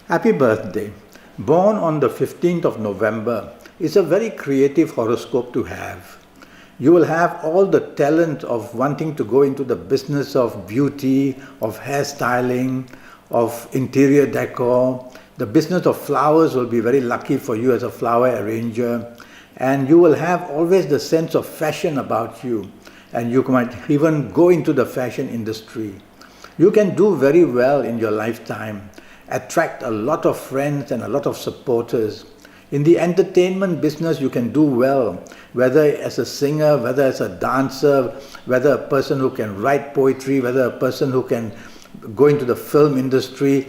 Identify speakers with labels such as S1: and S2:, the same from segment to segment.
S1: Happy birthday. Born on the 15th of November is a very creative horoscope to have. You will have all the talent of wanting to go into the business of beauty, of hairstyling, of interior decor. The business of flowers will be very lucky for you as a flower arranger. And you will have always the sense of fashion about you. And you might even go into the fashion industry. You can do very well in your lifetime, attract a lot of friends and a lot of supporters. In the entertainment business, you can do well, whether as a singer, whether as a dancer, whether a person who can write poetry, whether a person who can go into the film industry.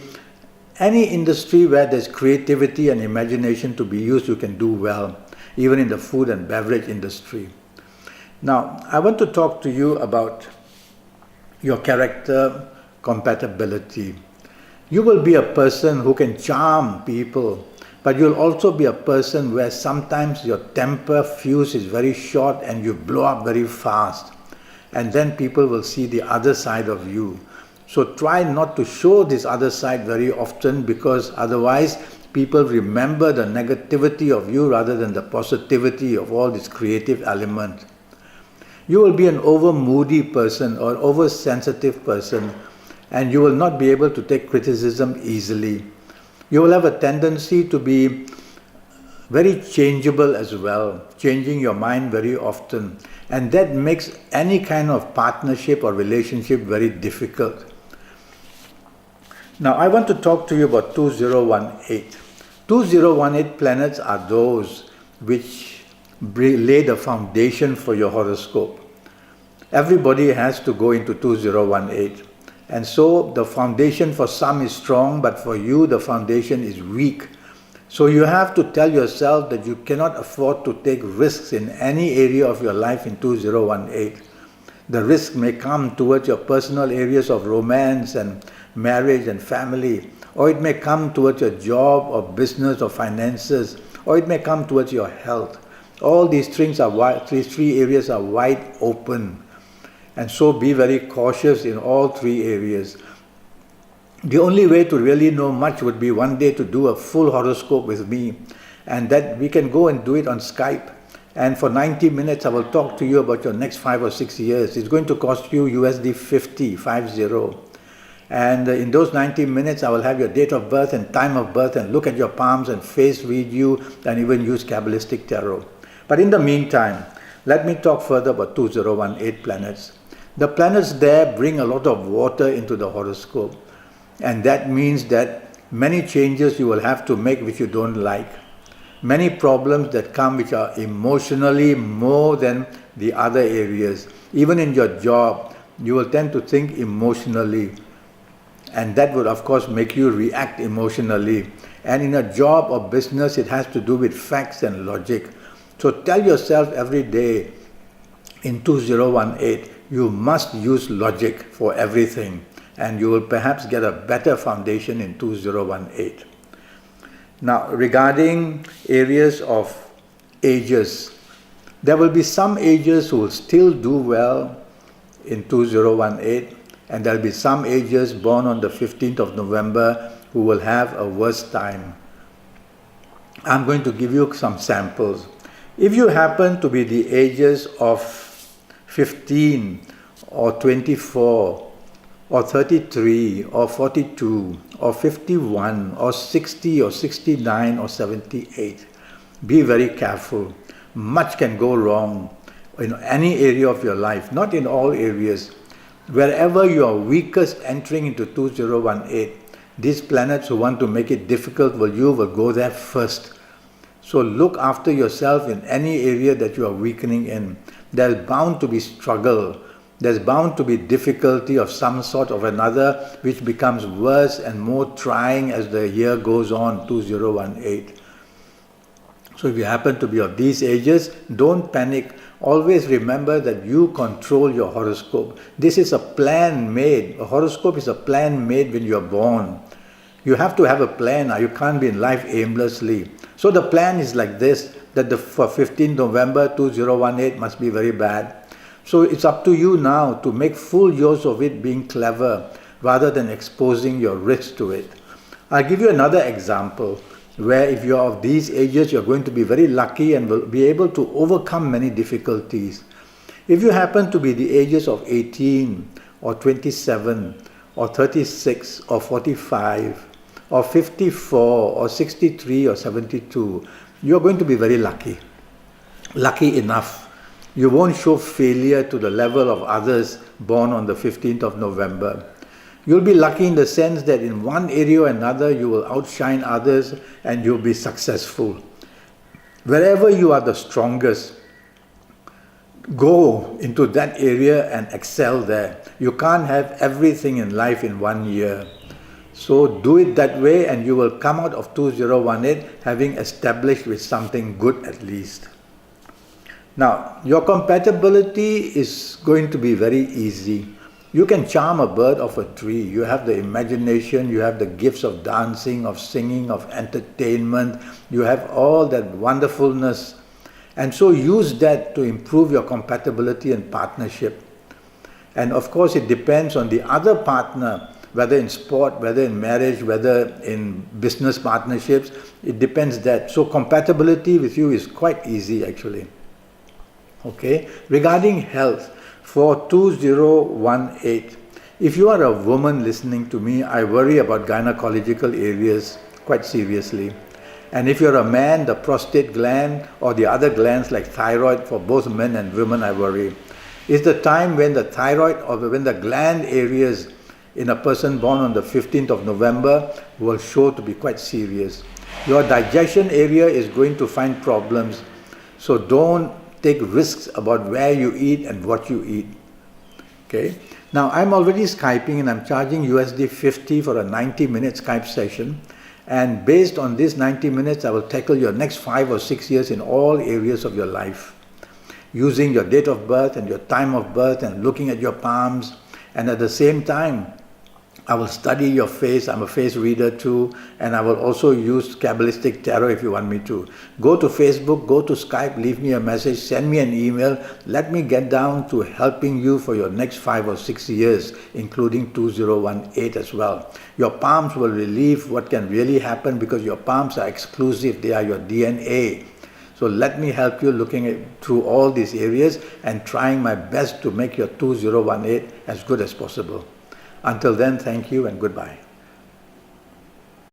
S1: Any industry where there's creativity and imagination to be used, you can do well, even in the food and beverage industry. Now, I want to talk to you about your character compatibility. You will be a person who can charm people, but you'll also be a person where sometimes your temper fuse is very short and you blow up very fast. And then people will see the other side of you. So try not to show this other side very often, because otherwise people remember the negativity of you rather than the positivity of all this creative element. You will be an over-moody person or over-sensitive person, and you will not be able to take criticism easily. You will have a tendency to be very changeable as well, changing your mind very often, and that makes any kind of partnership or relationship very difficult. Now, I want to talk to you about 2018. 2018 planets are those which lay the foundation for your horoscope. Everybody has to go into 2018. And so the foundation for some is strong, but for you the foundation is weak. So you have to tell yourself that you cannot afford to take risks in any area of your life in 2018. The risk may come towards your personal areas of romance and marriage and family, or it may come towards your job or business or finances, or it may come towards your health. All these things are these three areas are wide open. And so be very cautious in all three areas. The only way to really know much would be one day to do a full horoscope with me, and that we can go and do it on Skype. And for 90 minutes I will talk to you about your next 5 or 6 years. It's going to cost you USD 50. And in those 90 minutes I will have your date of birth and time of birth and look at your palms and face read you and even use Kabbalistic tarot. But in the meantime, let me talk further about 2018 planets. The planets there bring a lot of water into the horoscope, and that means that many changes you will have to make which you don't like. Many problems that come which are emotionally more than the other areas. Even in your job, you will tend to think emotionally, and that would of course make you react emotionally. And in a job or business, it has to do with facts and logic. So tell yourself every day in 2018, you must use logic for everything, and you will perhaps get a better foundation in 2018. Now, regarding areas of ages, there will be some ages who will still do well in 2018, and there will be some ages born on the 15th of November who will have a worse time. I'm going to give you some samples. If you happen to be the ages of 15 or 24 or 33 or 42 or 51 or 60 or 69 or 78, be very careful. Much can go wrong in any area of your life, not in all areas. Wherever you are weakest entering into 2018, these planets who want to make it difficult for you will go there first. So look after yourself in any area that you are weakening in. There's bound to be struggle. There's bound to be difficulty of some sort or another, which becomes worse and more trying as the year goes on, 2018. So if you happen to be of these ages, don't panic. Always remember that you control your horoscope. This is a plan made. A horoscope is a plan made when you're born. You have to have a plan. You can't be in life aimlessly. So the plan is like this, that for 15 November 2018 must be very bad. So it's up to you now to make full use of it being clever rather than exposing your risk to it. I'll give you another example where if you're of these ages, you're going to be very lucky and will be able to overcome many difficulties. If you happen to be the ages of 18 or 27 or 36 or 45 or 54 or 63 or 72, you're going to be very lucky. Lucky enough. You won't show failure to the level of others born on the 15th of November. You'll be lucky in the sense that in one area or another you will outshine others and you'll be successful. Wherever you are the strongest, go into that area and excel there. You can't have everything in life in 1 year. So do it that way and you will come out of 2018 having established with something good at least. Now, your compatibility is going to be very easy. You can charm a bird off a tree. You have the imagination, you have the gifts of dancing, of singing, of entertainment. You have all that wonderfulness. And so use that to improve your compatibility and partnership. And of course, it depends on the other partner, whether in sport, whether in marriage, whether in business partnerships. It depends that. So compatibility with you is quite easy actually. Okay, regarding health, for 2018, if you are a woman listening to me, I worry about gynecological areas quite seriously. And if you're a man, the prostate gland or the other glands like thyroid, for both men and women, I worry. It's the time when the thyroid or when the gland areas in a person born on the 15th of November will show to be quite serious. Your digestion area is going to find problems. So don't take risks about where you eat and what you eat. Okay. Now I'm already Skyping and I'm charging USD 50 for a 90-minute Skype session. And based on this 90 minutes, I will tackle your next 5 or 6 years in all areas of your life. Using your date of birth and your time of birth and looking at your palms. And at the same time, I will study your face. I'm a face reader too, and I will also use Kabbalistic Tarot if you want me to. Go to Facebook, go to Skype, leave me a message, send me an email. Let me get down to helping you for your next 5 or 6 years, including 2018 as well. Your palms will relieve what can really happen because your palms are exclusive. They are your DNA. So let me help you looking through all these areas and trying my best to make your 2018 as good as possible. Until then, thank you and goodbye.